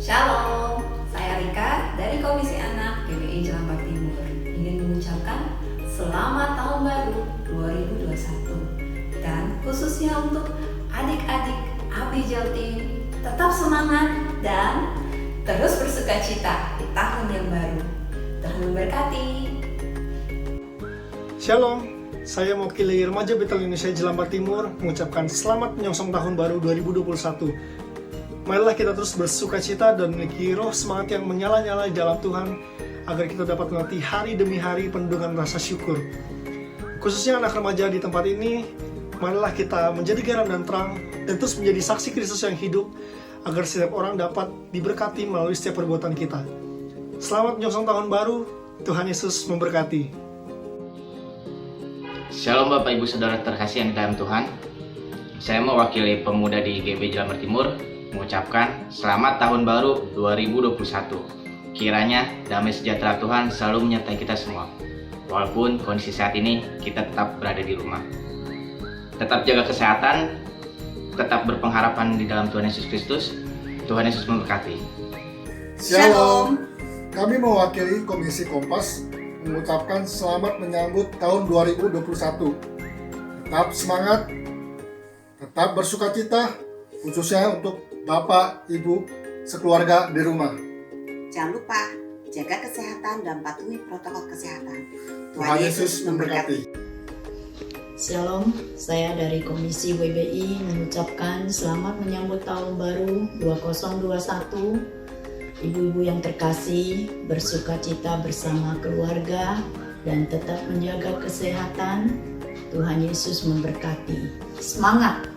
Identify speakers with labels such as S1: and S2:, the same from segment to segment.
S1: Shalom, saya Rika dari Komisi Anak GBI Jelambar Timur. Ingin mengucapkan selamat tahun baru 2021. Dan khususnya untuk adik-adik Abdi Jaltim, tetap semangat dan terus bersukacita di tahun yang baru. Tuhan memberkati.
S2: Shalom, saya mewakili Remaja Betel Indonesia Jelambar Timur mengucapkan selamat menyongsong tahun baru 2021. Marilah kita terus bersukacita dan memiliki roh semangat yang menyala-nyala di dalam Tuhan agar kita dapat menanti hari demi hari penuh dengan rasa syukur. Khususnya anak remaja di tempat ini, marilah kita menjadi garam dan terang dan terus menjadi saksi Kristus yang hidup agar setiap orang dapat diberkati melalui setiap perbuatan kita. Selamat menyongsong tahun baru, Tuhan Yesus memberkati.
S3: Shalom Bapak Ibu Saudara terkasih yang di dalam Tuhan. Saya mewakili pemuda di GB Jelambar Timur mengucapkan selamat tahun baru 2021. Kiranya damai sejahtera Tuhan selalu menyertai kita semua. Walaupun kondisi saat ini kita tetap berada di rumah. Tetap jaga kesehatan, tetap berpengharapan di dalam Tuhan Yesus Kristus. Tuhan Yesus memberkati.
S4: Shalom, kami mewakili Komisi Kompas mengucapkan selamat menyambut tahun 2021. Tetap semangat, tetap bersukacita, khususnya untuk Bapak, Ibu, sekeluarga di rumah.
S5: Jangan lupa jaga kesehatan dan patuhi protokol kesehatan.
S4: Tuhan Yesus memberkati.
S6: Shalom, saya dari Komisi WBI mengucapkan selamat menyambut tahun baru 2021. Ibu-ibu yang terkasih, bersukacita bersama keluarga dan tetap menjaga kesehatan. Tuhan Yesus memberkati. Semangat!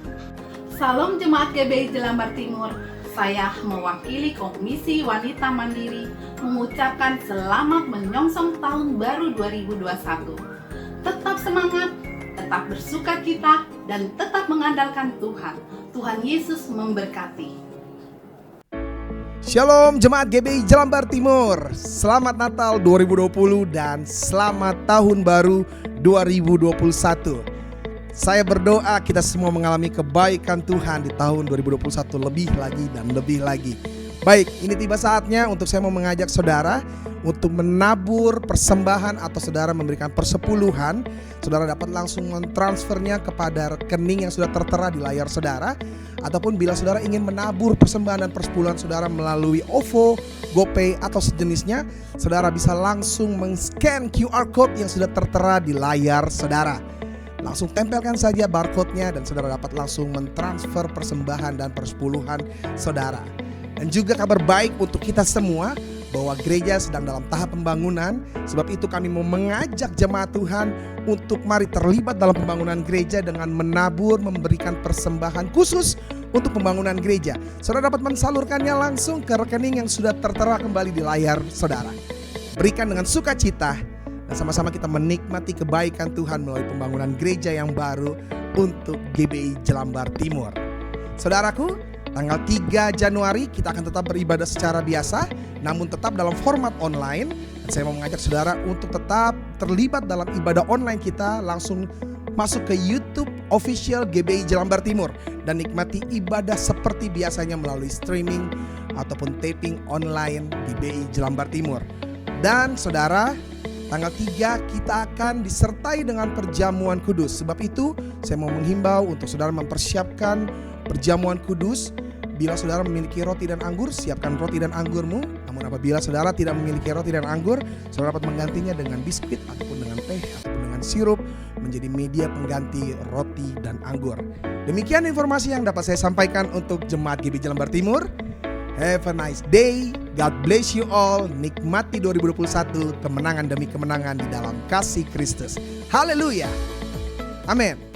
S7: Salam Jemaat GBI Jelambar Timur. Saya mewakili Komisi Wanita Mandiri mengucapkan selamat menyongsong tahun baru 2021. Tetap semangat, tetap bersukacita, dan tetap mengandalkan Tuhan. Tuhan Yesus memberkati.
S8: Shalom Jemaat GBI Jelambar Timur. Selamat Natal 2020 dan selamat tahun baru 2021. Saya berdoa kita semua mengalami kebaikan Tuhan di tahun 2021 lebih lagi dan lebih lagi. Baik, ini tiba saatnya untuk saya mau mengajak saudara untuk menabur persembahan atau saudara memberikan persepuluhan. Saudara dapat langsung mentransfernya kepada rekening yang sudah tertera di layar saudara. Ataupun bila saudara ingin menabur persembahan dan persepuluhan saudara melalui OVO, GoPay atau sejenisnya, saudara bisa langsung men-scan QR Code yang sudah tertera di layar saudara. Langsung tempelkan saja barcode-nya dan saudara dapat langsung mentransfer persembahan dan persepuluhan saudara. Dan juga kabar baik untuk kita semua bahwa gereja sedang dalam tahap pembangunan. Sebab itu kami mau mengajak jemaat Tuhan untuk mari terlibat dalam pembangunan gereja dengan menabur, memberikan persembahan khusus untuk pembangunan gereja. Saudara dapat mensalurkannya langsung ke rekening yang sudah tertera kembali di layar saudara. Berikan dengan sukacita dan sama-sama kita menikmati kebaikan Tuhan melalui pembangunan gereja yang baru untuk GBI Jelambar Timur. Saudaraku, tanggal 3 Januari kita akan tetap beribadah secara biasa, namun tetap dalam format online. Dan saya mau mengajak saudara untuk tetap terlibat dalam ibadah online kita, langsung masuk ke YouTube official GBI Jelambar Timur dan nikmati ibadah seperti biasanya melalui streaming ataupun taping online GBI Jelambar Timur. Dan saudara, tanggal 3 kita akan disertai dengan perjamuan kudus. Sebab itu saya mau menghimbau untuk saudara mempersiapkan perjamuan kudus. Bila saudara memiliki roti dan anggur, siapkan roti dan anggurmu. Namun apabila saudara tidak memiliki roti dan anggur, saudara dapat menggantinya dengan biskuit ataupun dengan teh ataupun dengan sirup menjadi media pengganti roti dan anggur. Demikian informasi yang dapat saya sampaikan untuk Jemaat GBI Jelambar Timur. Have a nice day. God bless you all. Nikmati 2021, kemenangan demi kemenangan di dalam kasih Kristus. Haleluya. Amin.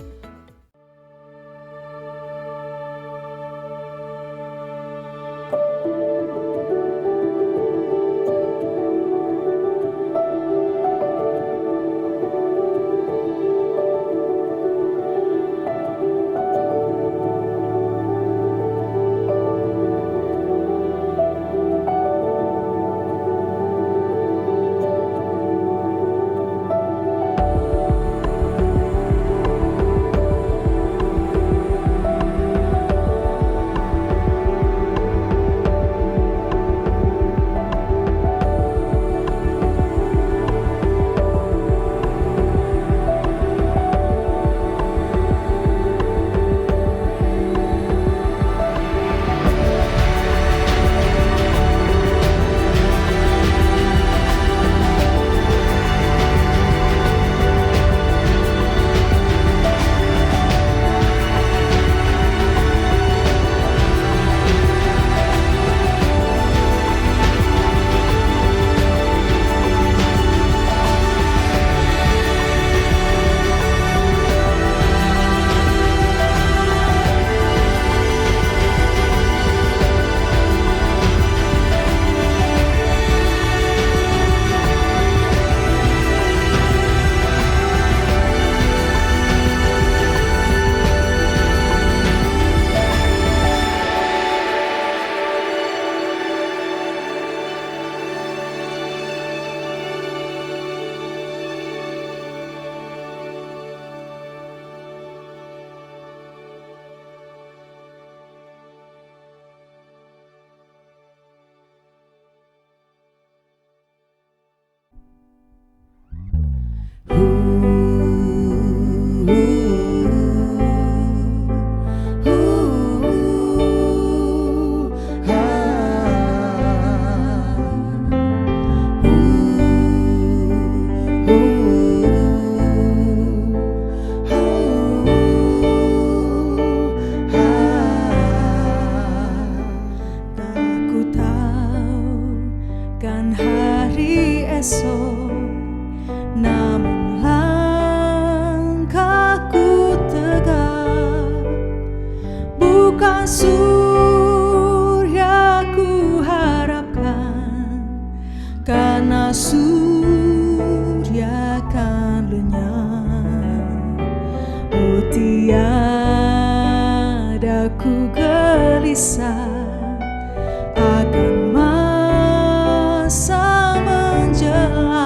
S9: karena surya kan lenyap. Oh tiada ku gelisah akan masa menjelang.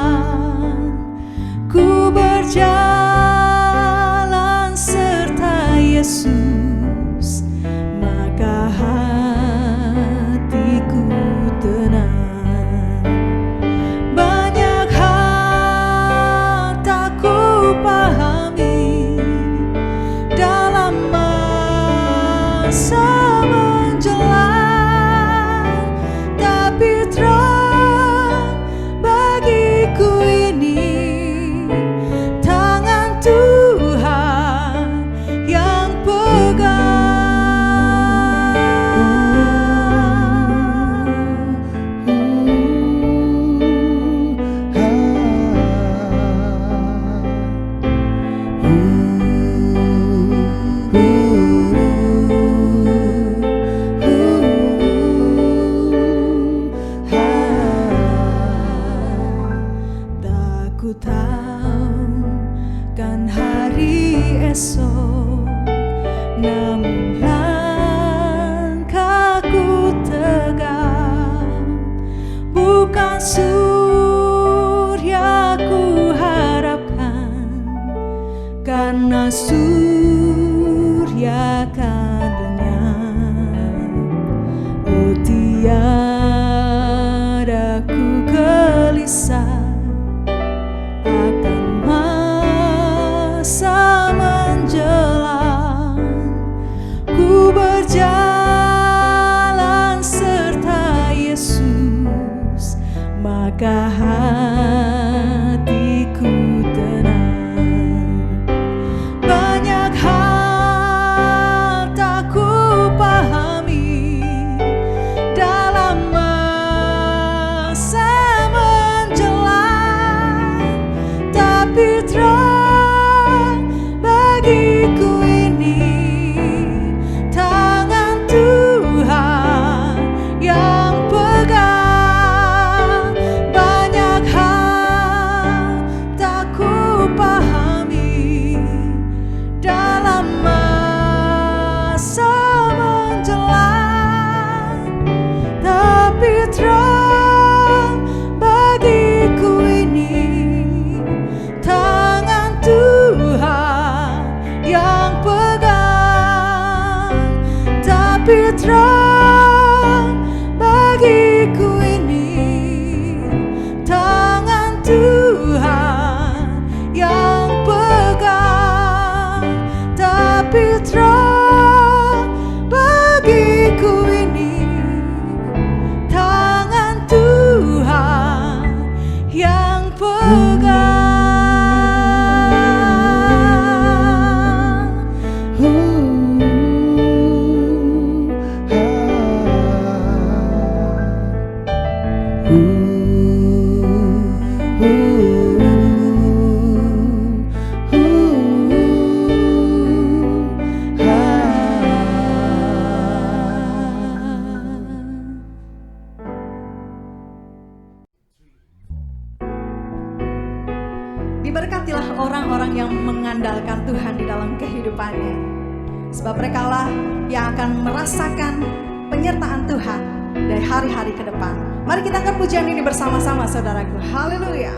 S9: Ku berjalan serta Yesus, maka hatiku tenang. Banyak hal tak ku pahami dalam masa menjelang, tapi terang bagiku ini tangan Tuhan yang pegang. Tak ku tahu kan hari esok, namun langkahku tegap. Bukan surya ku harapkan, karena surya kan lenyap. Oh tiada ku gelisah akan masa menjelang. Ku berjalan serta Yesus, maka hatiku tenang. Banyak hal tak ku pahami dalam masa menjelang, tapi terang bagiku ini tangan Tuhan yang pegang. Banyak hal tak ku pahami dalam masa menjelang, tapi terang bagiku ini tangan Tuhan yang pegang. Tapi terang bagiku ini tangan Tuhan yang pegang. Tapi terang bagiku ini tangan Tuhan yang pegang.
S10: Diberkatilah orang-orang yang mengandalkan Tuhan di dalam kehidupannya, sebab merekalah yang akan merasakan penyertaan Tuhan dari hari-hari ke depan. Mari kita angkat pujian ini bersama-sama, saudaraku. Haleluya.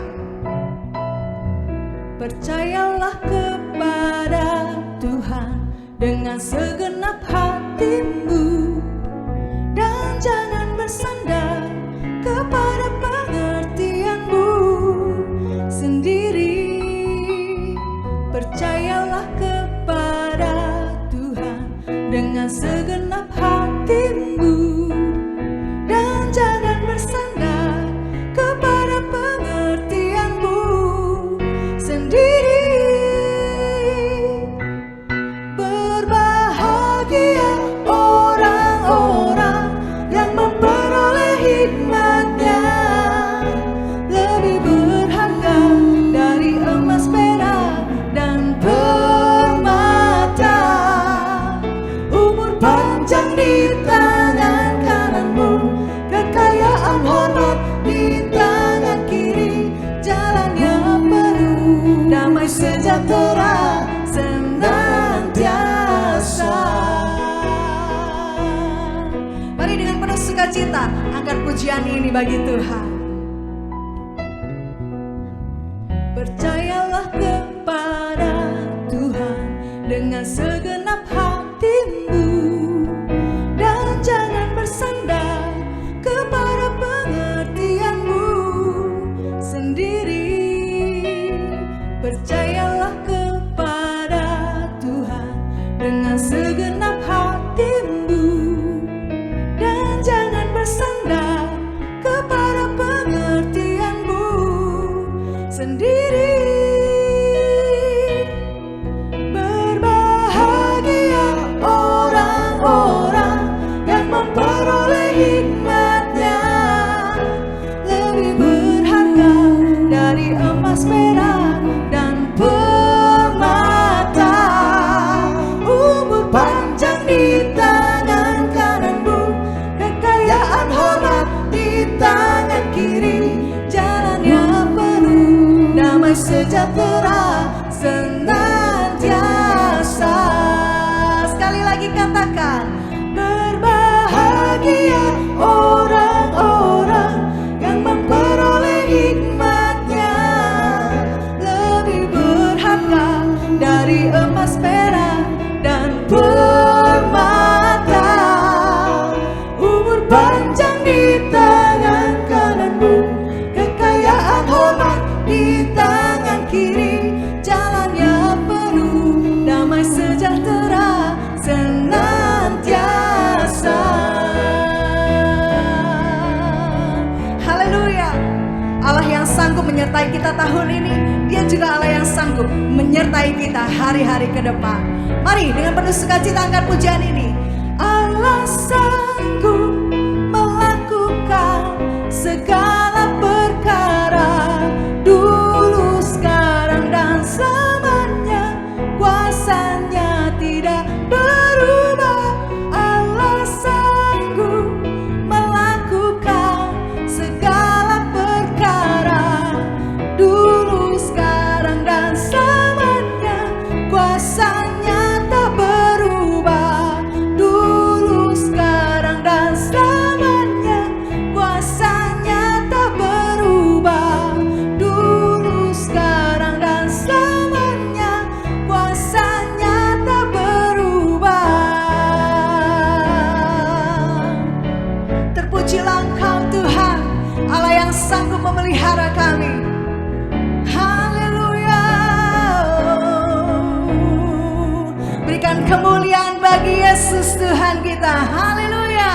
S10: Percayalah kepada Tuhan dengan segenap hatimu, dan jangan bersandar kepada pengertianmu sendiri. Percayalah kepada Tuhan dengan segenap hatimu, dan jangan bersandar kepada pengertianmu sendiri. Berbahagia orang-orang yang bersukacita angkat pujian ini bagi Tuhan. Percayalah kepada Tuhan dengan segenap hatimu, dan jangan bersandar kepada pengertianmu sendiri. Percayalah kepada Tuhan dengan segenap hatimu, dan jangan bersandar kepada pengertianmu sendiri. Berbahagia orang-orang yang memperoleh hikmatnya, lebih berharga dari emas, perak, dan permata. Umur panjang di tangan kananmu, kekayaan hormat di tangan kiri, jalan yang penuh damai sejahtera senantiasa. Sekali lagi katakan, berbahagia orang-orang yang memperoleh hikmatnya, lebih berharga dari emas, perak, dan permata. Umur panjang di tangan kananmu, kekayaan hormat di tangan kiri, jalan yang penuh damai sejahtera senantiasa. Haleluya. Allah yang sanggup menyertai kita tahun ini, Dia juga Allah yang sanggup menyertai kita hari-hari ke depan. Mari dengan penuh sukacita angkat pujian ini. Allah sanggup melakukan segala perkara, dulu, sekarang, dan selamanya. Kuasanya tidak berubah. Allah sanggup melakukan segala perkara, dulu, sekarang, dan selamanya. Kuasanya tak berubah, dulu, sekarang, dan selamanya. Kuasanya tak berubah, dulu, sekarang, dan selamanya. Kuasanya tak berubah. Terpujilah Engkau Tuhan, Allah yang sanggup memelihara kami. Haleluya. Berikan kemuliaan bagi Yesus Tuhan kita. Haleluya.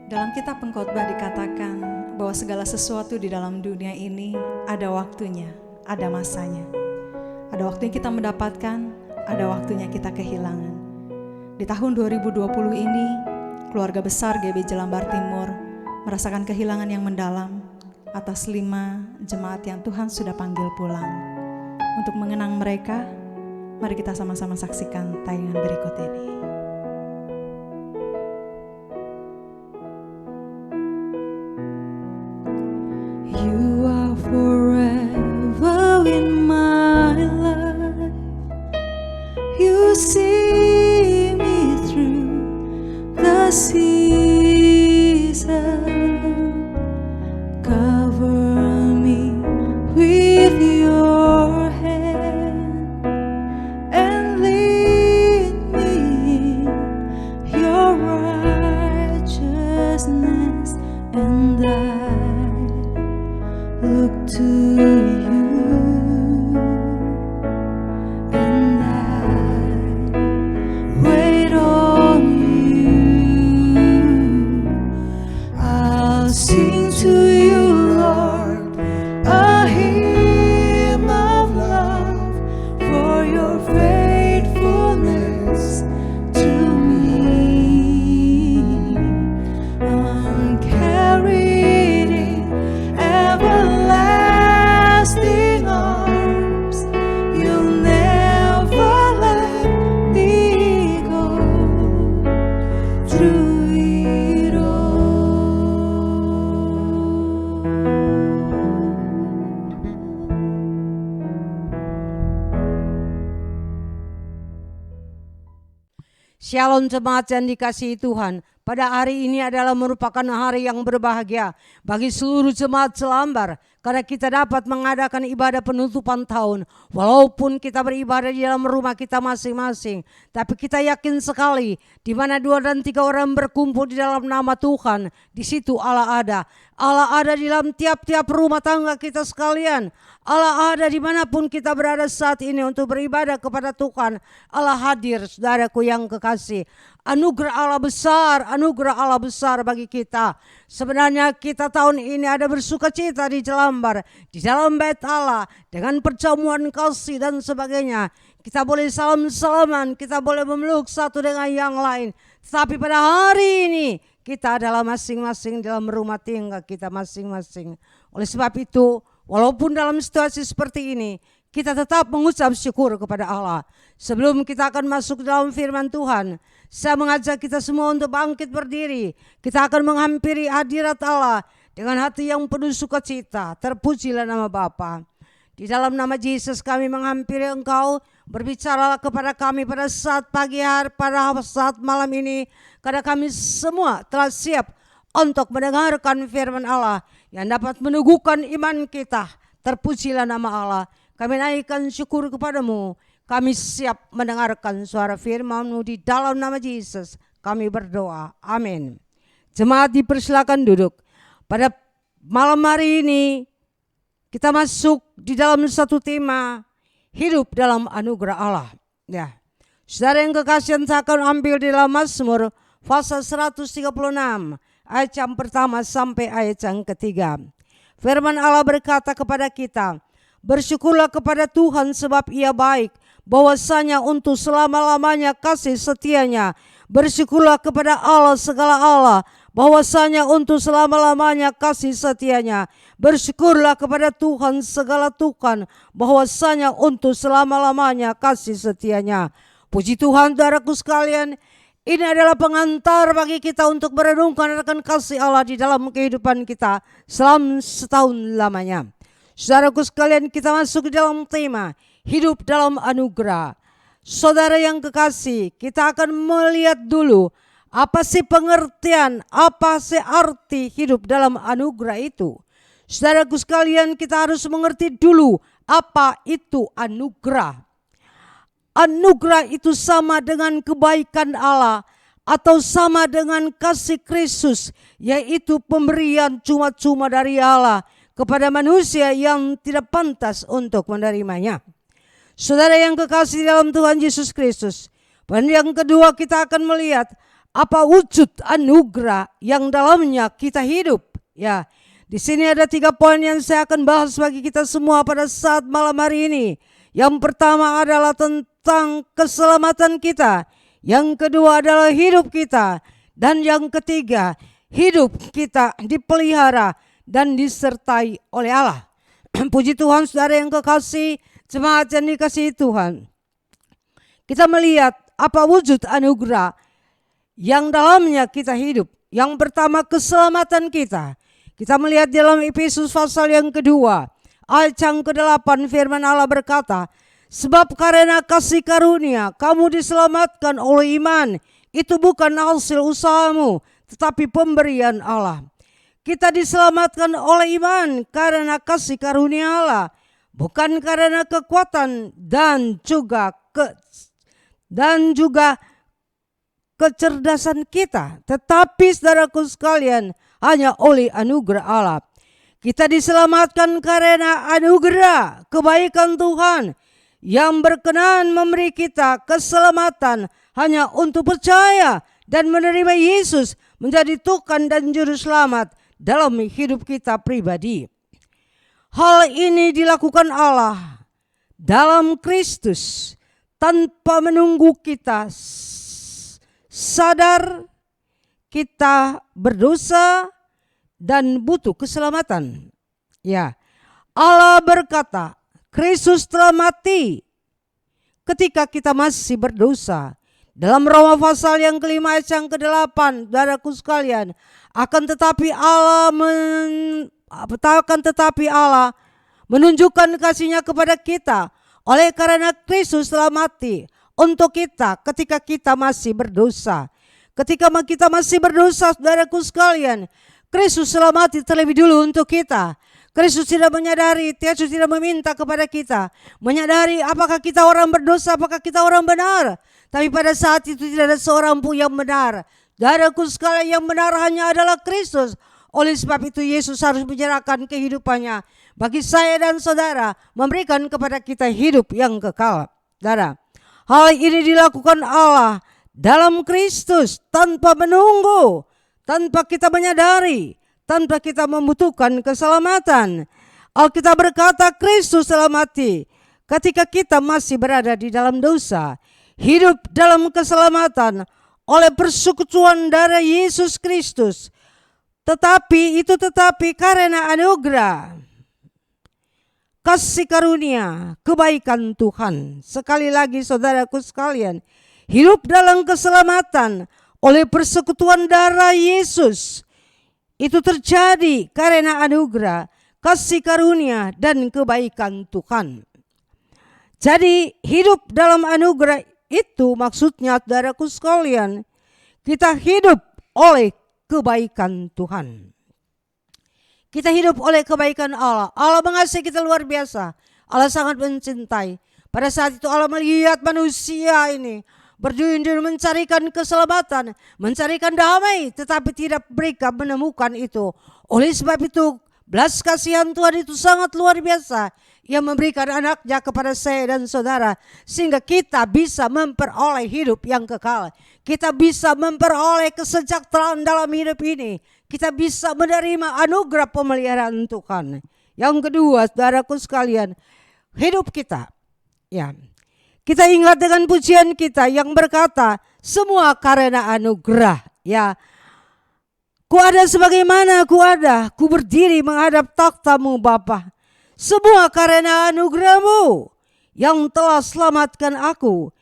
S10: Dalam kitab Pengkhotbah dikatakan bahwa segala sesuatu di dalam dunia ini ada waktunya, ada masanya. Ada waktunya kita mendapatkan, ada waktunya kita kehilangan. Di tahun 2020 ini, keluarga besar GB Jelambar Timur merasakan kehilangan yang mendalam atas 5 jemaat yang Tuhan sudah panggil pulang. Untuk mengenang mereka, mari kita sama-sama saksikan tayangan berikut ini. You are forever in my life. You see me through the season. Cover me with your hand and lead me in your righteousness, and I look to you, and I wait on you. I'll sing to you, Lord, a hymn of love for your faithfulness to me. I'm carried in everlasting arms. You'll never let me go through it all.
S11: Shalom jemaat yang dikasihi Tuhan. Pada hari ini adalah merupakan hari yang berbahagia bagi seluruh jemaat Jelambar karena kita dapat mengadakan ibadah penutupan tahun. Walaupun kita beribadah di dalam rumah kita masing-masing, tapi kita yakin sekali di mana 2 dan 3 orang berkumpul di dalam nama Tuhan, di situ Allah ada. Allah ada di dalam tiap-tiap rumah tangga kita sekalian. Allah ada dimanapun kita berada saat ini untuk beribadah kepada Tuhan. Allah hadir, saudaraku yang kekasih. Anugerah Allah besar bagi kita. Sebenarnya kita tahun ini ada bersuka cita di Jelambar, di dalam bait Allah, dengan perjamuan kasih dan sebagainya. Kita boleh salam-salaman, kita boleh memeluk satu dengan yang lain. Tapi pada hari ini, kita adalah masing-masing dalam rumah tangga kita masing-masing. Oleh sebab itu, walaupun dalam situasi seperti ini, kita tetap mengucap syukur kepada Allah. Sebelum kita akan masuk dalam firman Tuhan, saya mengajak kita semua untuk bangkit berdiri. Kita akan menghampiri hadirat Allah dengan hati yang penuh sukacita. Terpujilah nama Bapa. Di dalam nama Yesus kami menghampiri Engkau. Berbicaralah kepada kami pada saat pagi hari, pada saat malam ini. Karena kami semua telah siap untuk mendengarkan firman Allah yang dapat meneguhkan iman kita. Terpujilah nama Allah. Kami naikkan syukur kepadamu. Kami siap mendengarkan suara firman-Mu di dalam nama Yesus. Kami berdoa. Amin. Jemaat dipersilakan duduk. Pada malam hari ini kita masuk di dalam satu tema, hidup dalam anugerah Allah. Ya. Saudara yang kekasihan, saya akan ambil di dalam Mazmur pasal 136 ayat yang pertama sampai ayat yang ketiga. Firman Allah berkata kepada kita, bersyukurlah kepada Tuhan sebab Ia baik, bahwasanya untuk selama-lamanya kasih setianya. Bersyukurlah kepada Allah segala Allah, bahwasanya untuk selama-lamanya kasih setianya. Bersyukurlah kepada Tuhan segala Tuhan, bahwasanya untuk selama-lamanya kasih setianya. Puji Tuhan, saudaraku sekalian, ini adalah pengantar bagi kita untuk merenungkan akan kasih Allah di dalam kehidupan kita selama setahun lamanya. Saudaraku sekalian, kita masuk ke dalam tema hidup dalam anugerah. Saudara yang kekasih, kita akan melihat dulu apa sih pengertian, apa sih arti hidup dalam anugerah itu. Saudaraku sekalian, kita harus mengerti dulu apa itu anugerah. Anugerah itu sama dengan kebaikan Allah atau sama dengan kasih Kristus, yaitu pemberian cuma-cuma dari Allah kepada manusia yang tidak pantas untuk menerimanya. Saudara yang kekasih dalam Tuhan Yesus Kristus. Dan yang kedua, kita akan melihat apa wujud anugerah yang dalamnya kita hidup. Ya, di sini ada 3 poin yang saya akan bahas bagi kita semua pada saat malam hari ini. Yang pertama adalah tentang keselamatan kita. Yang kedua adalah hidup kita. Dan yang ketiga, hidup kita dipelihara dan disertai oleh Allah. Puji Tuhan, saudara yang kekasih, jemaat yang dikasihi Tuhan. Kita melihat apa wujud anugerah yang dalamnya kita hidup. Yang pertama, keselamatan kita. Kita melihat dalam Efesus pasal yang kedua, ayat yang ke-8, firman Allah berkata, sebab karena kasih karunia kamu diselamatkan oleh iman. Itu bukan hasil usahamu, tetapi pemberian Allah. Kita diselamatkan oleh iman karena kasih karunia Allah, bukan karena kekuatan dan juga kecerdasan kita, tetapi saudaraku sekalian, hanya oleh anugerah Allah. Kita diselamatkan karena anugerah kebaikan Tuhan yang berkenan memberi kita keselamatan hanya untuk percaya dan menerima Yesus menjadi Tuhan dan Juru Selamat dalam hidup kita pribadi. Hal ini dilakukan Allah dalam Kristus tanpa menunggu kita sadar kita berdosa dan butuh keselamatan. Ya, Allah berkata, Kristus telah mati ketika kita masih berdosa. Dalam Roma pasal yang ke-5 ayat yang ke-8, saudaraku sekalian, akan tetapi Allah menunjukkan kasih-Nya kepada kita oleh karena Kristus telah mati. untuk kita ketika kita masih berdosa. Ketika kita masih berdosa, saudaraku sekalian, Kristus telah mati terlebih dulu untuk kita. Kristus tidak menyadari, Yesus tidak meminta kepada kita menyadari apakah kita orang berdosa, apakah kita orang benar. Tapi pada saat itu tidak ada seorang pun yang benar. Saudaraku sekalian, yang benar hanya adalah Kristus. Oleh sebab itu Yesus harus menyerahkan kehidupannya bagi saya dan saudara, memberikan kepada kita hidup yang kekal. Saudara, hal ini dilakukan Allah dalam Kristus tanpa menunggu, tanpa kita menyadari, tanpa kita membutuhkan keselamatan. Alkitab berkata Kristus telah mati ketika kita masih berada di dalam dosa, hidup dalam keselamatan oleh persekutuan darah Yesus Kristus. Tetapi karena anugerah, kasih karunia, kebaikan Tuhan. Sekali lagi saudaraku sekalian, hidup dalam keselamatan oleh persekutuan darah Yesus itu terjadi karena anugerah, kasih karunia, dan kebaikan Tuhan. Jadi hidup dalam anugerah itu maksudnya saudaraku sekalian, kita hidup oleh kebaikan Tuhan. Kita hidup oleh kebaikan Allah. Allah mengasihi kita luar biasa. Allah sangat mencintai. Pada saat itu Allah melihat manusia ini berduyun-duyun mencarikan keselamatan, mencarikan damai, tetapi tidak mereka menemukan itu. Oleh sebab itu belas kasihan Tuhan itu sangat luar biasa. Ia memberikan anaknya kepada saya dan saudara, sehingga kita bisa memperoleh hidup yang kekal. Kita bisa memperoleh kesejahteraan dalam hidup ini. Kita bisa menerima anugerah pemeliharaan Tuhan. Yang kedua, saudaraku sekalian, hidup kita, ya, kita ingat dengan pujian kita yang berkata, semua karena anugerah. Ya, ku ada sebagaimana ku ada, ku berdiri menghadap takhta-Mu Bapa. Semua karena anugerah-Mu yang telah selamatkan aku.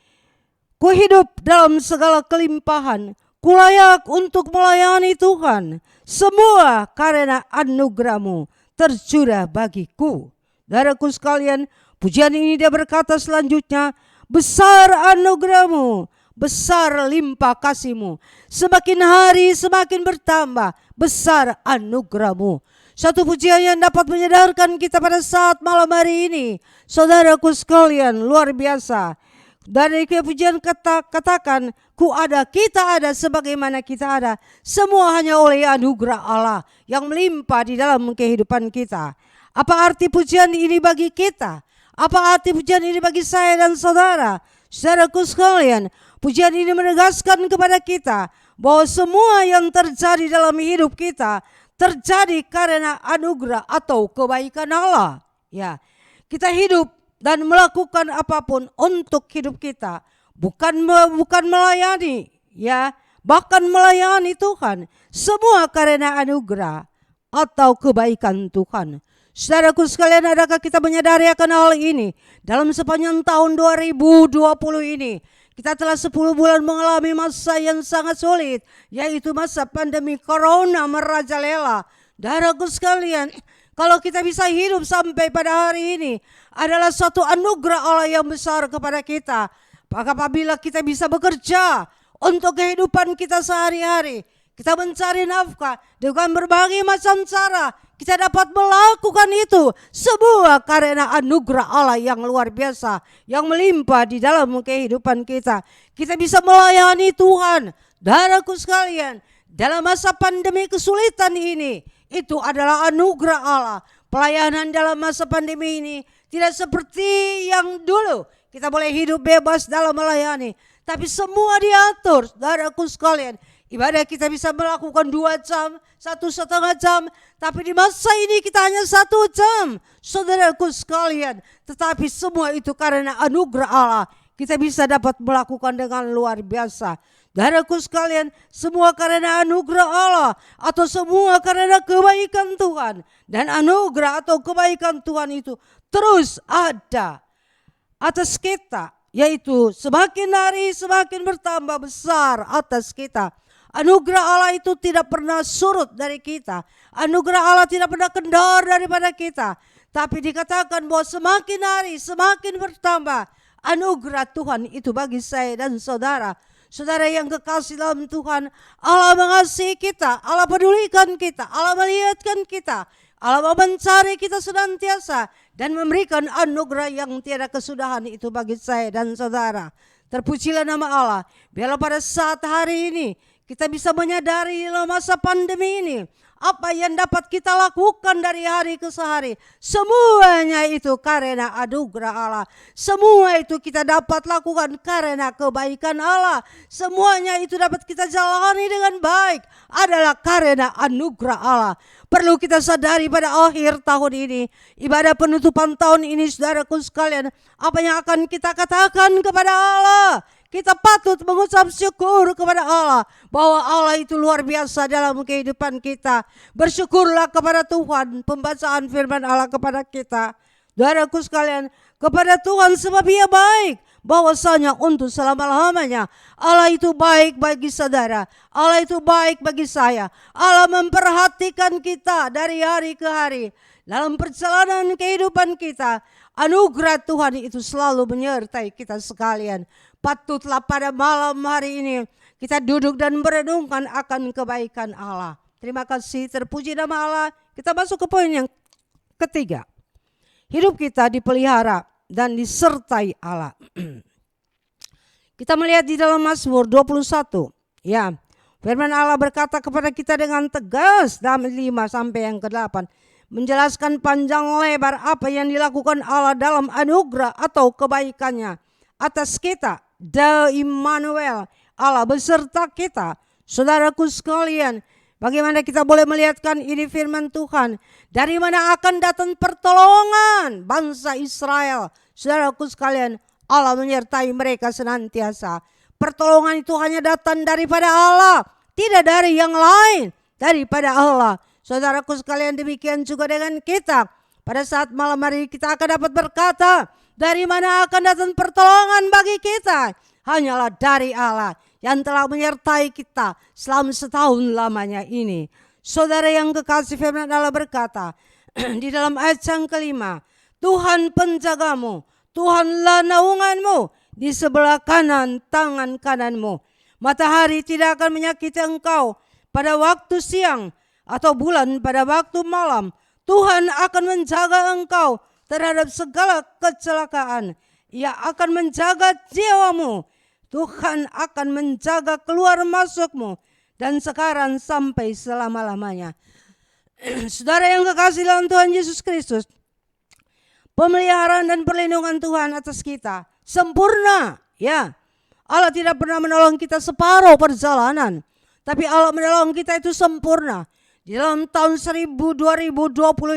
S11: Ku hidup dalam segala kelimpahan, ku layak untuk melayani Tuhan. Semua karena anugerah-Mu tercurah bagiku. Saudaraku sekalian, pujian ini dia berkata selanjutnya, besar anugerah-Mu, besar limpah kasih-Mu. Semakin hari semakin bertambah besar anugerah-Mu. Satu pujian yang dapat menyadarkan kita pada saat malam hari ini, saudaraku sekalian, luar biasa. Dari pujian katakan, ku ada, kita ada sebagaimana kita ada. Semua hanya oleh anugerah Allah yang melimpah di dalam kehidupan kita. Apa arti pujian ini bagi kita? Apa arti pujian ini bagi saya dan saudara? Saudaraku sekalian, pujian ini menegaskan kepada kita bahwa semua yang terjadi dalam hidup kita terjadi karena anugerah atau kebaikan Allah. Ya, kita hidup dan melakukan apapun untuk hidup kita, bukan melayani, ya, bahkan melayani Tuhan. Semua karena anugerah atau kebaikan Tuhan. Saudaraku sekalian, adakah kita menyadari akan hal ini? Dalam sepanjang tahun 2020 ini, kita telah 10 bulan mengalami masa yang sangat sulit, yaitu masa pandemi corona merajalela. Saudaraku sekalian, kalau kita bisa hidup sampai pada hari ini adalah suatu anugerah Allah yang besar kepada kita. Maka apabila kita bisa bekerja untuk kehidupan kita sehari-hari, kita mencari nafkah dengan berbagai macam cara, kita dapat melakukan itu semua karena anugerah Allah yang luar biasa, yang melimpah di dalam kehidupan kita. Kita bisa melayani Tuhan. Saudaraku sekalian, dalam masa pandemi kesulitan ini, itu adalah anugerah Allah. Pelayanan dalam masa pandemi ini tidak seperti yang dulu. Kita boleh hidup bebas dalam melayani, tapi semua diatur. Saudaraku sekalian, ibadah kita bisa melakukan 2 jam, 1,5 jam, tapi di masa ini kita hanya 1 jam. Saudaraku sekalian, tetapi semua itu karena anugerah Allah. Kita bisa dapat melakukan dengan luar biasa. Saudaraku sekalian, semua karena anugerah Allah atau semua karena kebaikan Tuhan. Dan anugerah atau kebaikan Tuhan itu terus ada atas kita, yaitu semakin hari semakin bertambah besar atas kita. Anugerah Allah itu tidak pernah surut dari kita. Anugerah Allah tidak pernah kendor daripada kita. Tapi dikatakan bahwa semakin hari semakin bertambah anugerah Tuhan itu bagi saya dan saudara. Saudara yang kekasih dalam Tuhan, Allah mengasihi kita, Allah pedulikan kita, Allah melihatkan kita, Allah mencari kita senantiasa dan memberikan anugerah yang tiada kesudahan itu bagi saya dan saudara. Terpujilah nama Allah. Biarlah pada saat hari ini kita bisa menyadari dalam masa pandemi ini apa yang dapat kita lakukan dari hari ke hari. Semuanya itu karena anugerah Allah. Semua itu kita dapat lakukan karena kebaikan Allah. Semuanya itu dapat kita jalani dengan baik adalah karena anugerah Allah. Perlu kita sadari pada akhir tahun ini, ibadah penutupan tahun ini, saudaraku sekalian, apa yang akan kita katakan kepada Allah? Kita patut mengucap syukur kepada Allah bahwa Allah itu luar biasa dalam kehidupan kita. Bersyukurlah kepada Tuhan, pembacaan firman Allah kepada kita. Saudaraku sekalian, kepada Tuhan sebab Ia baik, bahwasanya untuk selama-lamanya. Allah itu baik bagi saudara, Allah itu baik bagi saya. Allah memperhatikan kita dari hari ke hari. Dalam perjalanan kehidupan kita, anugerah Tuhan itu selalu menyertai kita sekalian. Patutlah pada malam hari ini kita duduk dan merenungkan akan kebaikan Allah. Terima kasih, terpuji nama Allah. Kita masuk ke poin yang ketiga. Hidup kita dipelihara dan disertai Allah. Kita melihat di dalam Mazmur 21. Ya, firman Allah berkata kepada kita dengan tegas dalam 5 sampai yang ke-8. Menjelaskan panjang lebar apa yang dilakukan Allah dalam anugerah atau kebaikannya atas kita. Da Immanuel, Allah beserta kita. Saudaraku sekalian, bagaimana kita boleh melihatkan ini firman Tuhan? Dari mana akan datang pertolongan bangsa Israel? Saudaraku sekalian, Allah menyertai mereka senantiasa. Pertolongan itu hanya datang daripada Allah, tidak dari yang lain, daripada Allah. Saudaraku sekalian, demikian juga dengan kita. Pada saat malam hari kita akan dapat berkata, dari mana akan datang pertolongan bagi kita? Hanyalah dari Allah yang telah menyertai kita selama setahun lamanya ini. Saudara yang kekasih, firman Allah berkata di dalam ayat yang ke-5, Tuhan penjagamu, Tuhanlah naunganmu di sebelah kanan tangan kananmu. Matahari tidak akan menyakiti engkau pada waktu siang atau bulan pada waktu malam. Tuhan akan menjaga engkau terhadap segala kecelakaan. Ia akan menjaga jiwamu. Tuhan akan menjaga keluar masukmu dan sekarang sampai selama-lamanya. Saudara yang kekasih dalam Tuhan Yesus Kristus, pemeliharaan dan perlindungan Tuhan atas kita sempurna. Ya, Allah tidak pernah menolong kita separuh perjalanan, tapi Allah menolong kita itu sempurna. Di dalam tahun 2020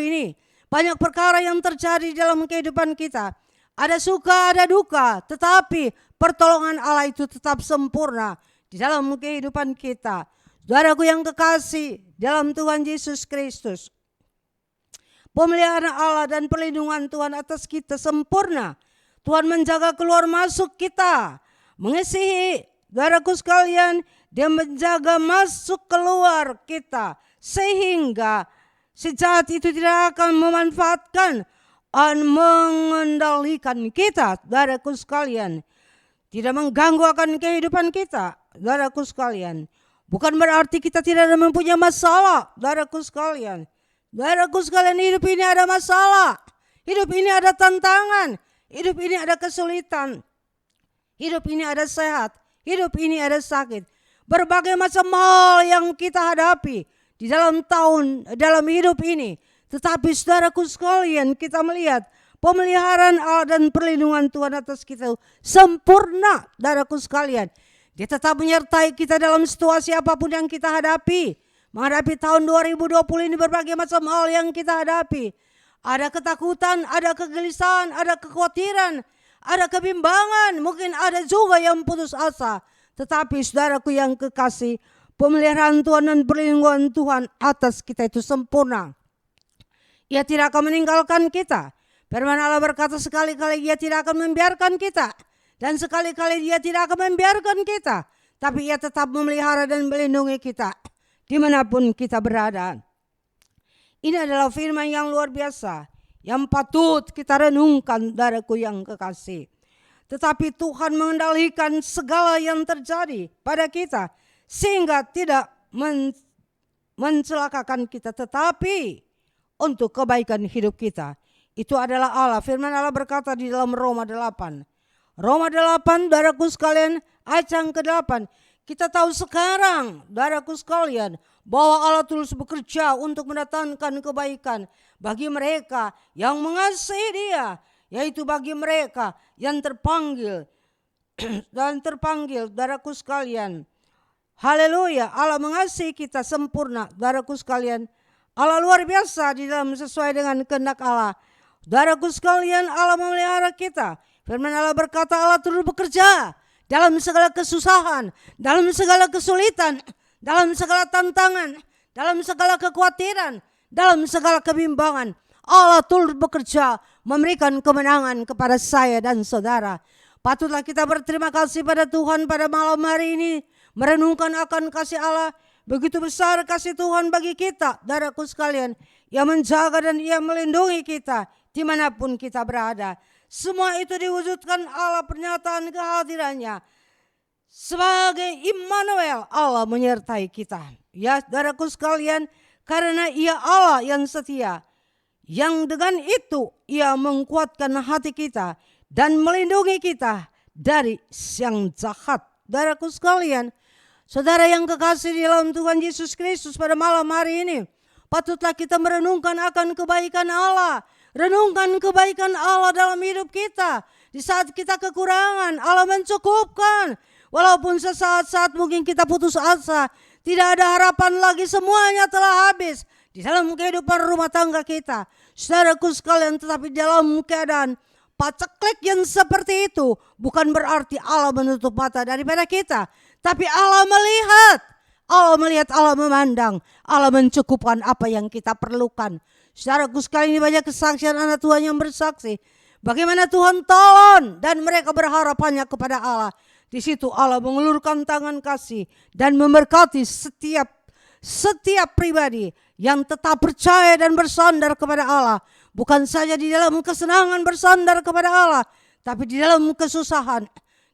S11: ini, banyak perkara yang terjadi dalam kehidupan kita. Ada suka, ada duka, tetapi pertolongan Allah itu tetap sempurna di dalam kehidupan kita. Saudaraku yang kekasih dalam Tuhan Yesus Kristus, pemeliharaan Allah dan perlindungan Tuhan atas kita sempurna. Tuhan menjaga keluar masuk kita, mengasihi. Saudaraku sekalian, Dia menjaga masuk keluar kita, sehingga si jahat itu tidak akan memanfaatkan dan mengendalikan kita. Saudaraku sekalian, tidak mengganggu akan kehidupan kita. Saudaraku sekalian, bukan berarti kita tidak mempunyai masalah. Saudaraku sekalian, hidup ini ada masalah, hidup ini ada tantangan, hidup ini ada kesulitan, hidup ini ada sehat, hidup ini ada sakit. Berbagai macam hal yang kita hadapi di dalam hidup ini. Tetapi saudaraku sekalian, kita melihat pemeliharaan Allah dan perlindungan Tuhan atas kita sempurna. Saudaraku sekalian, Dia tetap menyertai kita dalam situasi apapun yang kita hadapi. Menghadapi tahun 2020 ini berbagai macam hal yang kita hadapi. Ada ketakutan, ada kegelisahan, ada kekhawatiran, ada kebimbangan, mungkin ada juga yang putus asa. Tetapi saudaraku yang kekasih, pemeliharaan Tuhan dan perlindungan Tuhan atas kita itu sempurna. Ia tidak akan meninggalkan kita. Firman Allah berkata sekali-kali Ia tidak akan membiarkan kita. Dan sekali-kali Dia tidak akan membiarkan kita. Tapi Ia tetap memelihara dan melindungi kita dimanapun kita berada. Ini adalah firman yang luar biasa, yang patut kita renungkan, saudaraku yang kekasih. tetapi Tuhan mengendalikan segala yang terjadi pada kita sehingga tidak mencelakakan kita, tetapi untuk kebaikan hidup kita. Itu adalah Allah. Firman Allah berkata di dalam Roma 8. Roma 8, saudaraku sekalian, ayat yang ke-8. Kita tahu sekarang, saudaraku sekalian, bahwa Allah terus bekerja untuk mendatangkan kebaikan bagi mereka yang mengasihi Dia, yaitu bagi mereka yang terpanggil dan terpanggil, saudaraku sekalian. Haleluya, Allah mengasihi kita sempurna, saudaraku sekalian. Allah luar biasa di dalam sesuai dengan kehendak Allah. Saudaraku sekalian, Allah memelihara kita. Firman Allah berkata, Allah terus bekerja dalam segala kesusahan, dalam segala kesulitan, dalam segala tantangan, dalam segala kekhawatiran, dalam segala kebimbangan. Allah turut bekerja memberikan kemenangan kepada saya dan saudara. Patutlah kita berterima kasih pada Tuhan pada malam hari ini, merenungkan akan kasih Allah. Begitu besar kasih Tuhan bagi kita, saudaraku sekalian, yang menjaga dan Ia melindungi kita dimanapun kita berada. Semua itu diwujudkan Allah, pernyataan kehadirannya sebagai Immanuel, Allah menyertai kita. Ya, saudaraku sekalian, karena Ia Allah yang setia, yang dengan itu Ia menguatkan hati kita dan melindungi kita dari yang jahat. Saudaraku sekalian, saudara yang kekasih di dalam Tuhan Yesus Kristus, pada malam hari ini patutlah kita merenungkan akan kebaikan Allah. Renungkan kebaikan Allah dalam hidup kita. Di saat kita kekurangan, Allah mencukupkan. Walaupun sesaat-saat mungkin kita putus asa, tidak ada harapan lagi, semuanya telah habis di dalam kehidupan rumah tangga kita, saudaraku sekalian. Tetapi dalam keadaan paceklik yang seperti itu, bukan berarti Allah menutup mata daripada kita, tapi Allah melihat, Allah memandang, Allah mencukupkan apa yang kita perlukan. Saudaraku sekalian, ini banyak kesaksian anak Tuhan yang bersaksi bagaimana Tuhan tolong dan mereka berharap hanya kepada Allah. Di situ Allah mengulurkan tangan kasih dan memberkati setiap pribadi yang tetap percaya dan bersandar kepada Allah. Bukan saja di dalam kesenangan bersandar kepada Allah, tapi di dalam kesusahan,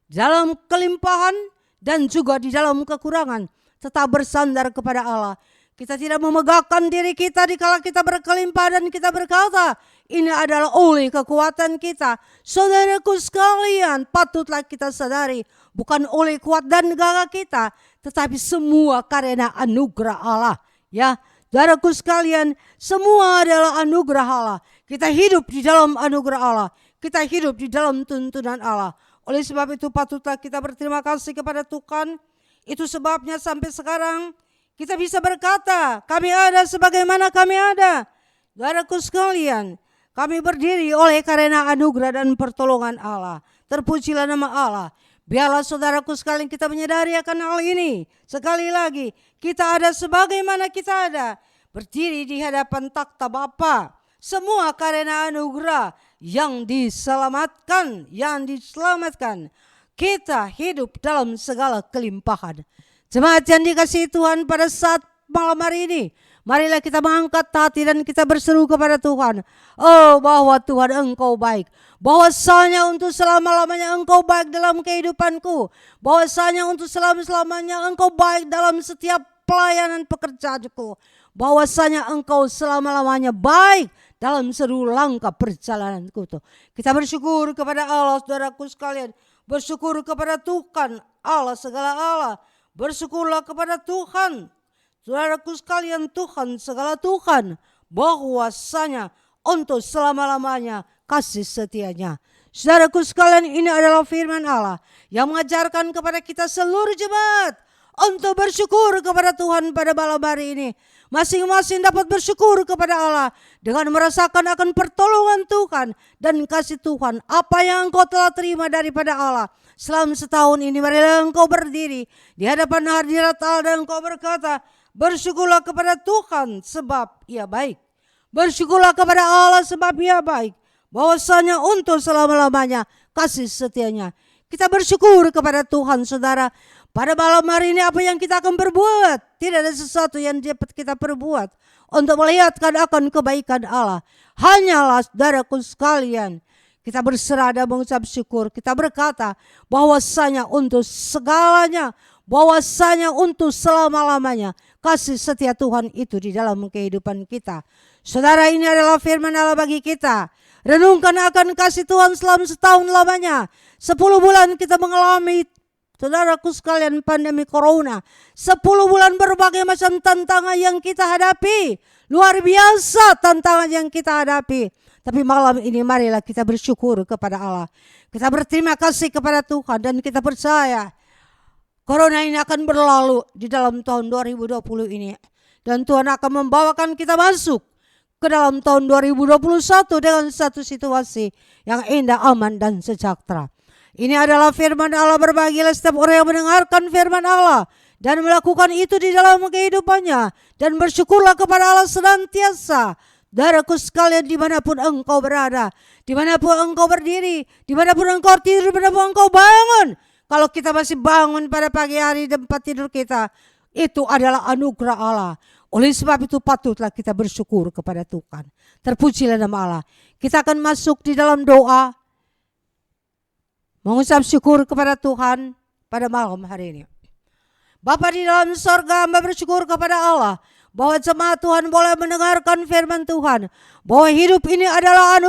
S11: dalam kelimpahan, dan juga di dalam kekurangan tetap bersandar kepada Allah. Kita tidak memegahkan diri kita dikala kita berkelimpahan dan kita berkata, ini adalah oleh kekuatan kita. Saudaraku sekalian, patutlah kita sadari, bukan oleh kuat dan gagah kita, tetapi semua karena anugerah Allah. Ya, saudaraku sekalian, semua adalah anugerah Allah. Kita hidup di dalam anugerah Allah. Kita hidup di dalam tuntunan Allah. Oleh sebab itu patutlah kita berterima kasih kepada Tuhan. Itu sebabnya sampai sekarang kita bisa berkata, kami ada sebagaimana kami ada. Saudaraku sekalian, kami berdiri oleh karena anugerah dan pertolongan Allah. Terpujilah nama Allah. Biarlah saudaraku sekalian kita menyadari akan hal ini. Sekali lagi, kita ada sebagaimana kita ada. Berdiri di hadapan takhta Bapa. Semua karena anugerah yang diselamatkan. Kita hidup dalam segala kelimpahan. Jemaat yang dikasihi Tuhan, pada saat malam hari ini, marilah kita mengangkat hati dan kita berseru kepada Tuhan. Oh, bahwa Tuhan Engkau baik. Bahwasanya untuk selama-lamanya Engkau baik dalam kehidupanku. Bahwasanya untuk selama-lamanya Engkau baik dalam setiap pelayanan pekerjaanku. Bahwasanya Engkau selama-lamanya baik dalam seluruh langkah perjalananku. Kita bersyukur kepada Allah, saudaraku sekalian. Bersyukur kepada Tuhan, Allah segala Allah. Bersyukurlah kepada Tuhan, saudaraku sekalian, Tuhan segala Tuhan, bahwasanya untuk selama-lamanya kasih setianya. Saudaraku sekalian, ini adalah firman Allah yang mengajarkan kepada kita seluruh jemaat untuk bersyukur kepada Tuhan pada malam hari ini. Masing-masing dapat bersyukur kepada Allah dengan merasakan akan pertolongan Tuhan dan kasih Tuhan. Apa yang engkau telah terima daripada Allah selama setahun ini, marilah engkau berdiri di hadapan hadirat Allah dan engkau berkata, bersyukurlah kepada Tuhan sebab Ia baik. Bersyukurlah kepada Allah sebab Ia baik. Bahwasanya untuk selama-lamanya kasih setianya. Kita bersyukur kepada Tuhan, saudara. Pada malam hari ini apa yang kita akan berbuat? Tidak ada sesuatu yang dapat kita perbuat untuk melihatkan akan kebaikan Allah. Hanyalah, saudaraku sekalian, Kita berserah dan mengucap syukur. Kita berkata bahwasanya untuk segalanya, bahwasanya untuk selama-lamanya kasih setia Tuhan itu di dalam kehidupan kita. Saudara, ini adalah firman Allah bagi kita. Renungkan akan kasih Tuhan selama setahun lamanya. 10 bulan kita mengalami, saudaraku sekalian, pandemi corona. 10 bulan berbagai macam tantangan yang kita hadapi. Luar biasa tantangan yang kita hadapi. Tapi malam ini marilah kita bersyukur kepada Allah. Kita berterima kasih kepada Tuhan dan kita percaya corona ini akan berlalu di dalam tahun 2020 ini. Dan Tuhan akan membawakan kita masuk ke dalam tahun 2021 dengan satu situasi yang indah, aman, dan sejahtera. Ini adalah firman Allah, berbahagialah setiap orang yang mendengarkan firman Allah dan melakukan itu di dalam kehidupannya. Dan bersyukurlah kepada Allah senantiasa. Saudaraku sekalian, dimanapun engkau berada, dimanapun engkau berdiri, dimanapun engkau tidur, dimanapun engkau bangun. Kalau kita masih bangun pada pagi hari di tempat tidur kita, itu adalah anugerah Allah. Oleh sebab itu patutlah kita bersyukur kepada Tuhan. Terpujilah nama Allah. Kita akan masuk di dalam doa, mengucap syukur kepada Tuhan pada malam hari ini. Bapa di dalam sorga, hamba bersyukur kepada Allah bahwa jemaat Tuhan boleh mendengarkan firman Tuhan, bahwa hidup ini adalah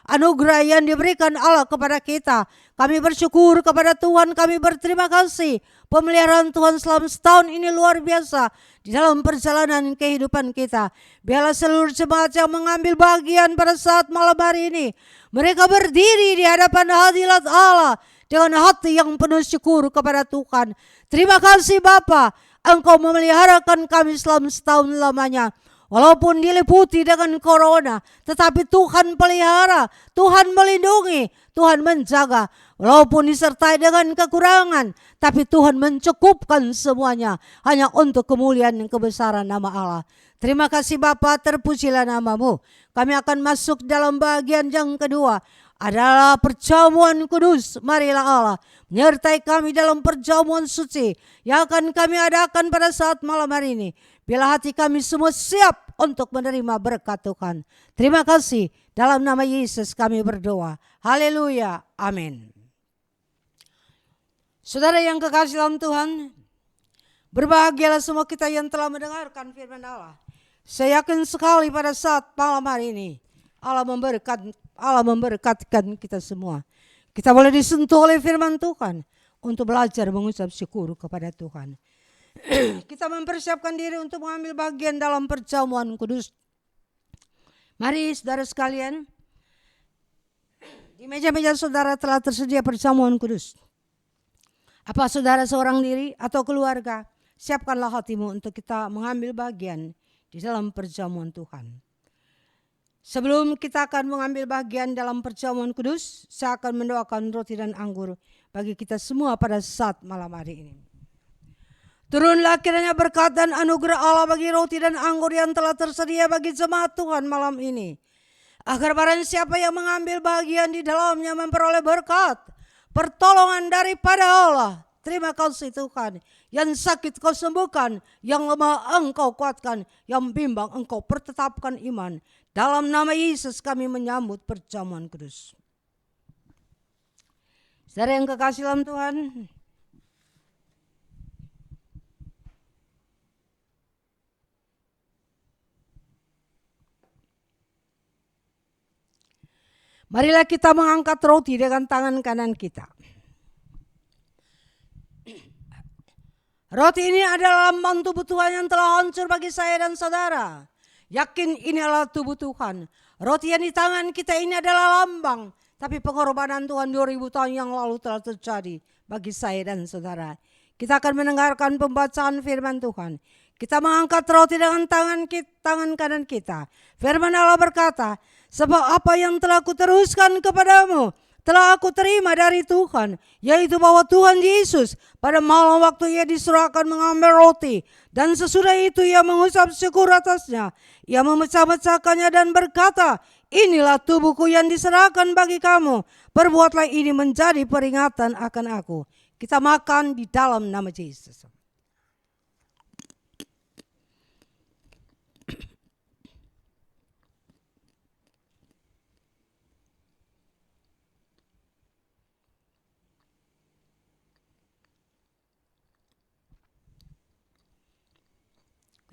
S11: anugerah yang diberikan Allah kepada kita. Kami bersyukur kepada Tuhan, kami berterima kasih. Pemeliharaan Tuhan selama setahun ini luar biasa di dalam perjalanan kehidupan kita. Biarlah seluruh jemaat yang mengambil bagian pada saat malam hari ini, mereka berdiri di hadapan hadirat Allah dengan hati yang penuh syukur kepada Tuhan. Terima kasih Bapa, Engkau memeliharakan kami selama setahun lamanya. Walaupun diliputi dengan corona, tetapi Tuhan pelihara, Tuhan melindungi, Tuhan menjaga. Walaupun disertai dengan kekurangan, tapi Tuhan mencukupkan semuanya hanya untuk kemuliaan dan kebesaran nama Allah. Terima kasih Bapa, terpujilah namamu. Kami akan masuk dalam bagian yang kedua, adalah perjamuan kudus. Marilah Allah menyertai kami dalam perjamuan suci yang akan kami adakan pada saat malam hari ini. Bila hati kami semua siap untuk menerima berkat Tuhan. Terima kasih, dalam nama Yesus kami berdoa. Haleluya, amin. Saudara yang kekasih dalam Tuhan, berbahagialah semua kita yang telah mendengarkan firman Allah. Saya yakin sekali pada saat malam hari ini Allah memberkatkan kita semua. Kita boleh disentuh oleh firman Tuhan untuk belajar mengucap syukur kepada Tuhan. Kita mempersiapkan diri untuk mengambil bagian dalam perjamuan kudus. Mari saudara sekalian, di meja-meja saudara telah tersedia perjamuan kudus. Apa saudara seorang diri atau keluarga, siapkanlah hatimu untuk kita mengambil bagian di dalam perjamuan Tuhan. Sebelum kita akan mengambil bagian dalam perjamuan kudus, saya akan mendoakan roti dan anggur bagi kita semua pada saat malam hari ini. Turunlah kiranya berkat dan anugerah Allah bagi roti dan anggur yang telah tersedia bagi jemaat Tuhan malam ini. Agar barang siapa yang mengambil bagian di dalamnya memperoleh berkat, pertolongan daripada Allah. Terima kasih Tuhan. Yang sakit kau sembuhkan, yang lemah engkau kuatkan, yang bimbang engkau pertetapkan iman. Dalam nama Yesus kami menyambut perjamuan kudus. Saudara yang kekasih dalam Tuhan, marilah kita mengangkat roti dengan tangan kanan kita. Roti ini adalah lambang tubuh Tuhan yang telah hancur bagi saya dan saudara. Yakin ini adalah tubuh Tuhan. Roti yang di tangan kita ini adalah lambang, tapi pengorbanan Tuhan 2000 tahun yang lalu telah terjadi bagi saya dan saudara. Kita akan mendengarkan pembacaan firman Tuhan. Kita mengangkat roti dengan tangan kanan kita. Firman Allah berkata, sebab apa yang telah kuteruskan kepadamu, telah aku terima dari Tuhan, yaitu bahwa Tuhan Yesus pada malam waktu ia diserahkan mengambil roti, dan sesudah itu ia mengucap syukur atasnya, ia memecah-mecahkannya dan berkata, inilah tubuhku yang diserahkan bagi kamu, perbuatlah ini menjadi peringatan akan aku. Kita makan di dalam nama Yesus.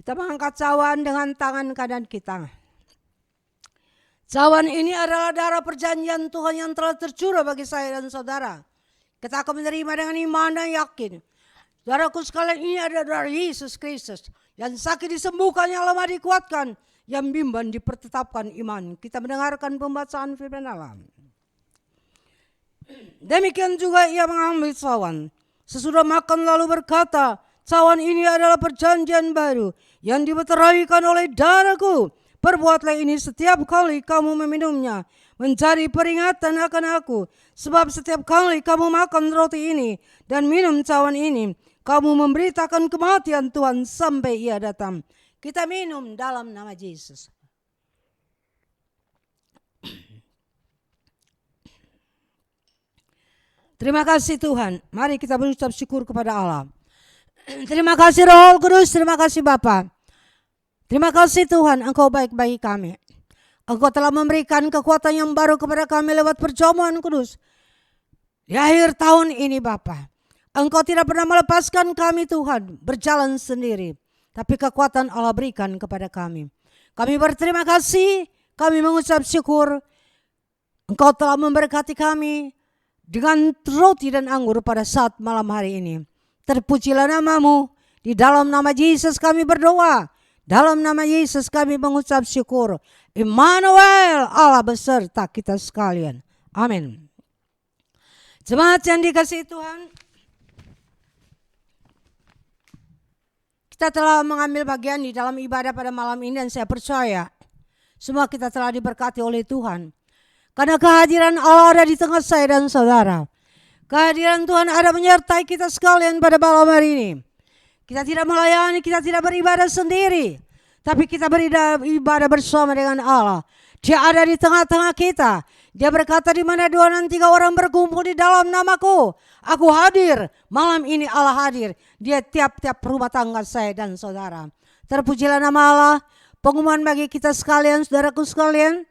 S11: Kita mengangkat cawan dengan tangan kanan kita. Cawan ini adalah darah perjanjian Tuhan yang telah tercurah bagi saya dan saudara. Kita akan menerima dengan iman dan yakin. Saudaraku sekalian, ini adalah darah Yesus Kristus. Yang sakit disembuhkan, yang lemah dikuatkan, yang bimbang dipertetapkan iman. Kita mendengarkan pembacaan firman Allah. Demikian juga ia mengambil cawan. Sesudah makan lalu berkata, cawan ini adalah perjanjian baru yang dimeteraikan oleh darahku. Perbuatlah ini setiap kali kamu meminumnya, menjadi peringatan akan aku. Sebab setiap kali kamu makan roti ini dan minum cawan ini, kamu memberitakan kematian Tuhan sampai ia datang. Kita minum dalam nama Yesus. Terima kasih Tuhan. Mari kita berucap syukur kepada Allah. Terima kasih Roh Kudus, terima kasih Bapa. Terima kasih Tuhan, Engkau baik bagi kami. Engkau telah memberikan kekuatan yang baru kepada kami lewat perjamuan kudus. Di akhir tahun ini Bapa, Engkau tidak pernah melepaskan kami Tuhan berjalan sendiri. Tapi kekuatan Allah berikan kepada kami. Kami berterima kasih, kami mengucap syukur. Engkau telah memberkati kami dengan roti dan anggur pada saat malam hari ini. Terpujilah namamu, di dalam nama Yesus kami berdoa. Dalam nama Yesus kami mengucap syukur. Immanuel, Allah beserta kita sekalian. Amin. Jemaat yang dikasihi Tuhan, kita telah mengambil bagian di dalam ibadah pada malam ini dan saya percaya semua kita telah diberkati oleh Tuhan. Karena kehadiran Allah ada di tengah saya dan saudara. Kehadiran Tuhan ada menyertai kita sekalian pada malam hari ini. Kita tidak melayani, kita tidak beribadah sendiri. Tapi kita beribadah bersama dengan Allah. Dia ada di tengah-tengah kita. Dia berkata di mana 2 dan 3 orang berkumpul di dalam namaku, aku hadir. Malam ini Allah hadir. Dia tiap-tiap rumah tangga saya dan saudara. Terpujilah nama Allah. Pengumuman bagi kita sekalian, saudaraku sekalian.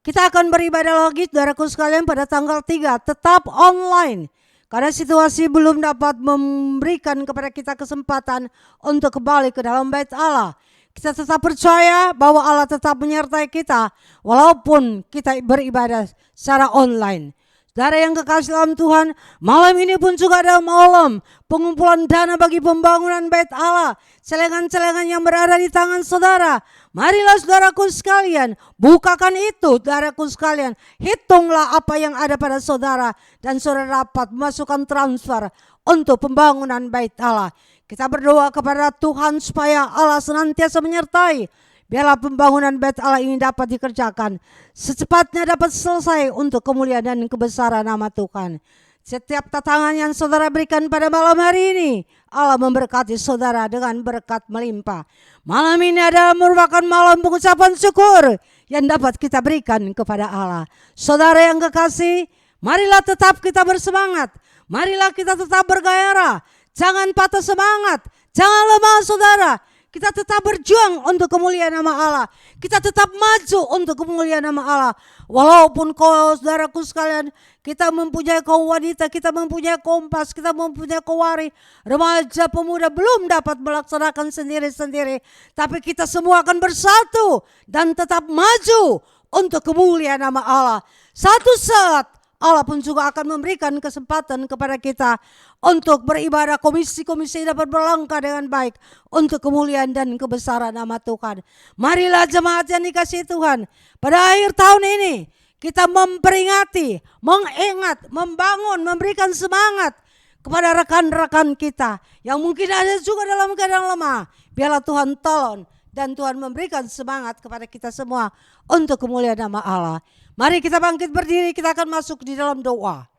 S11: Kita akan beribadah lagi saudaraku sekalian pada tanggal 3. Tetap online. Karena situasi belum dapat memberikan kepada kita kesempatan untuk kembali ke dalam bait Allah. Kita tetap percaya bahwa Allah tetap menyertai kita walaupun kita beribadah secara online. Saudara yang kekasih dalam Tuhan, malam ini pun juga ada malam pengumpulan dana bagi pembangunan bait Allah. Celengan-celengan yang berada di tangan saudara. Marilah saudaraku sekalian, bukakan itu saudaraku sekalian. Hitunglah apa yang ada pada saudara dan saudara dapat memasukkan transfer untuk pembangunan bait Allah. Kita berdoa kepada Tuhan supaya Allah senantiasa menyertai. Biarlah pembangunan bait Allah ini dapat dikerjakan. Secepatnya dapat selesai untuk kemuliaan dan kebesaran nama Tuhan. Setiap tatangan yang saudara berikan pada malam hari ini, Allah memberkati saudara dengan berkat melimpah. Malam ini adalah merupakan malam pengucapan syukur yang dapat kita berikan kepada Allah. Saudara yang kekasih, marilah tetap kita bersemangat. Marilah kita tetap bergairah. Jangan patah semangat. Jangan lemah saudara. Kita tetap berjuang untuk kemuliaan nama Allah. Kita tetap maju untuk kemuliaan nama Allah. Walaupun saudaraku sekalian, kita mempunyai kaum wanita, kita mempunyai kompas, kita mempunyai kawari, remaja, pemuda belum dapat melaksanakan sendiri-sendiri. Tapi kita semua akan bersatu dan tetap maju untuk kemuliaan nama Allah. Satu saat Allah pun juga akan memberikan kesempatan kepada kita untuk beribadah, komisi-komisi dapat berlangkah dengan baik untuk kemuliaan dan kebesaran nama Tuhan. Marilah jemaat yang dikasihi Tuhan, pada akhir tahun ini kita memperingati, mengingat, membangun, memberikan semangat kepada rekan-rekan kita yang mungkin ada juga dalam keadaan lemah. Biarlah Tuhan tolong dan Tuhan memberikan semangat kepada kita semua untuk kemuliaan nama Allah. Mari kita bangkit berdiri, kita akan masuk di dalam doa.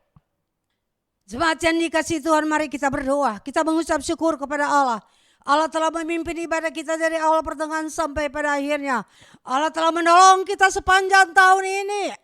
S11: Jemaat yang dikasihi Tuhan, mari kita berdoa. Kita mengucap syukur kepada Allah. Allah telah memimpin ibadah kita dari awal pertengahan sampai pada akhirnya. Allah telah menolong kita sepanjang tahun ini.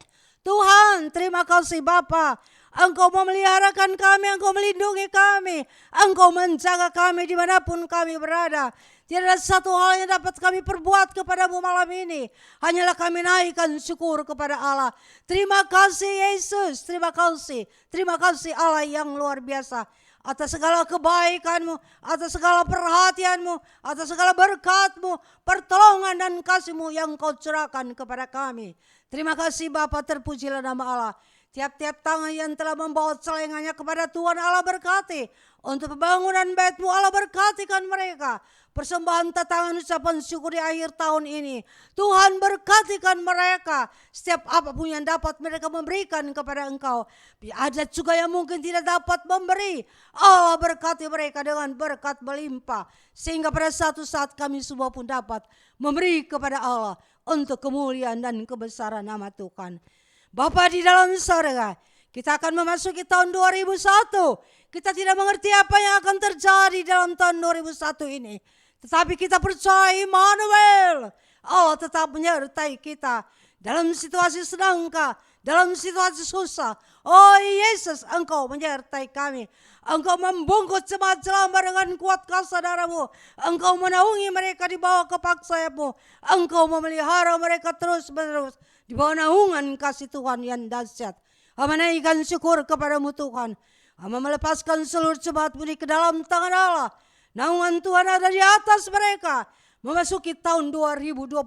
S11: Tuhan, terima kasih Bapa. Engkau memeliharakan kami, Engkau melindungi kami. Engkau menjaga kami dimanapun kami berada. Tidak ada satu hal yang dapat kami perbuat kepadamu malam ini. Hanyalah kami naikkan syukur kepada Allah. Terima kasih Yesus, terima kasih. Terima kasih Allah yang luar biasa. atas segala kebaikan-Mu, atas segala perhatian-Mu, atas segala berkat-Mu, pertolongan dan kasih-Mu yang Kau curahkan kepada kami. Terima kasih Bapa, terpujilah nama Allah. Tiap-tiap tangan yang telah membawa celengannya kepada Tuhan Allah berkati. Untuk pembangunan bait-Mu Allah berkatikan mereka. Persembahan tatangan ucapan syukur di akhir tahun ini. Tuhan berkatikan mereka. Setiap apapun yang dapat mereka memberikan kepada Engkau. Ada juga yang mungkin tidak dapat memberi. Allah berkati mereka dengan berkat melimpah. Sehingga pada satu saat kami semua pun dapat memberi kepada Allah. Untuk kemuliaan dan kebesaran nama Tuhan. Bapa di dalam surga, kita akan memasuki tahun 2001. Kita tidak mengerti apa yang akan terjadi dalam tahun 2001 ini. Tetapi kita percaya Immanuel, Allah tetap menyertai kita dalam situasi sedangkah, dalam situasi susah. Oh Yesus, Engkau menyertai kami. Engkau membungkus jemaat Jelambar dengan kuat kuasa darah-Mu. Engkau menaungi mereka di bawah kepak sayap-Mu. Engkau memelihara mereka terus-menerus di bawah naungan kasih Tuhan yang dahsyat. Hamba naikkan syukur kepadamu Tuhan. Hamba melepaskan seluruh jemaat-Mu ke dalam tangan Allah. Naungan Tuhan ada di atas mereka. Memasuki tahun 2021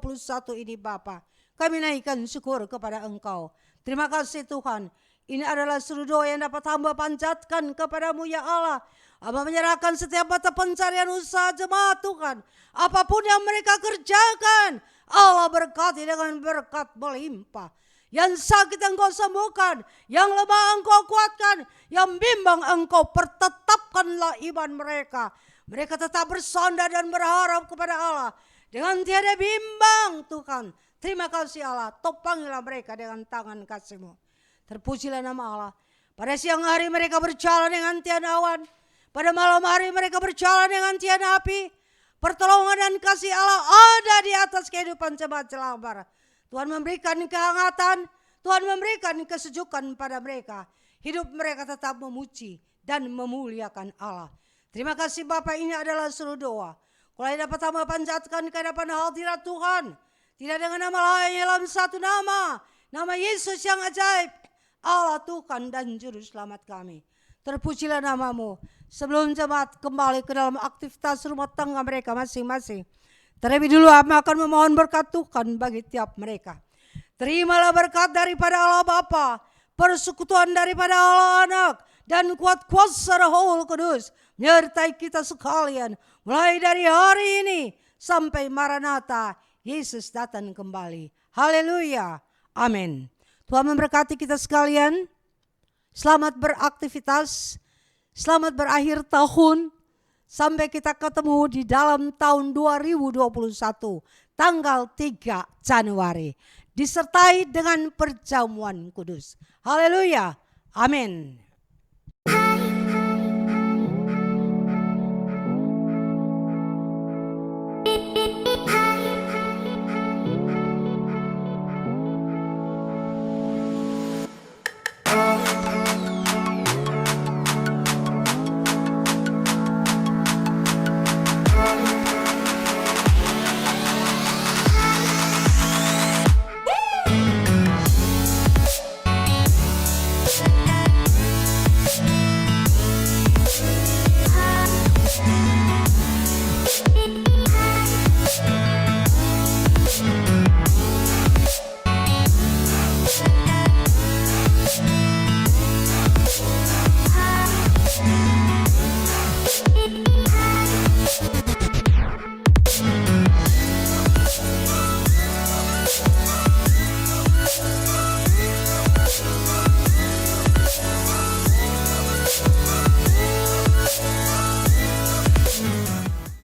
S11: ini Bapa. Kami naikkan syukur kepada Engkau. Terima kasih Tuhan. Ini adalah seluruh doa yang dapat hamba panjatkan kepadamu ya Allah. Hamba menyerahkan setiap mata pencarian usaha jemaat Tuhan. Apapun yang mereka kerjakan. Allah berkati dengan berkat melimpah. Yang sakit Engkau sembuhkan. Yang lemah Engkau kuatkan. Yang bimbang Engkau pertetapkanlah iman mereka. Mereka tetap bersandar dan berharap kepada Allah. Dengan tiada bimbang Tuhan. Terima kasih Allah. Topangilah mereka dengan tangan kasih-Mu. Terpujilah nama Allah. Pada siang hari mereka berjalan dengan tiada awan. Pada malam hari mereka berjalan dengan tiada api. Pertolongan dan kasih Allah ada di atas kehidupan jemaat Jelambar. Tuhan memberikan kehangatan. Tuhan memberikan kesejukan pada mereka. Hidup mereka tetap memuji dan memuliakan Allah. Terima kasih Bapak, ini adalah seluruh doa. Kalau dapat hamba panjatkan ke hadapan hadirat Tuhan. Tidak dengan nama lain dalam satu nama. Nama Yesus yang ajaib. Allah Tuhan dan Juru Selamat kami. Terpujilah nama-Mu. Sebelum jemaat kembali ke dalam aktivitas rumah tangga mereka masing-masing. Terlebih dulu hamba akan memohon berkat Tuhan bagi tiap mereka. Terimalah berkat daripada Allah Bapa. Persekutuan daripada Allah Anak. Dan kuat kuasa Roh Kudus menyertai kita sekalian mulai dari hari ini sampai Maranatha Yesus datang kembali. Haleluya. Amin. Tuhan memberkati kita sekalian. Selamat beraktivitas. Selamat berakhir tahun. Sampai kita ketemu di dalam tahun 2021 tanggal 3 Januari disertai dengan perjamuan kudus. Haleluya. Amin.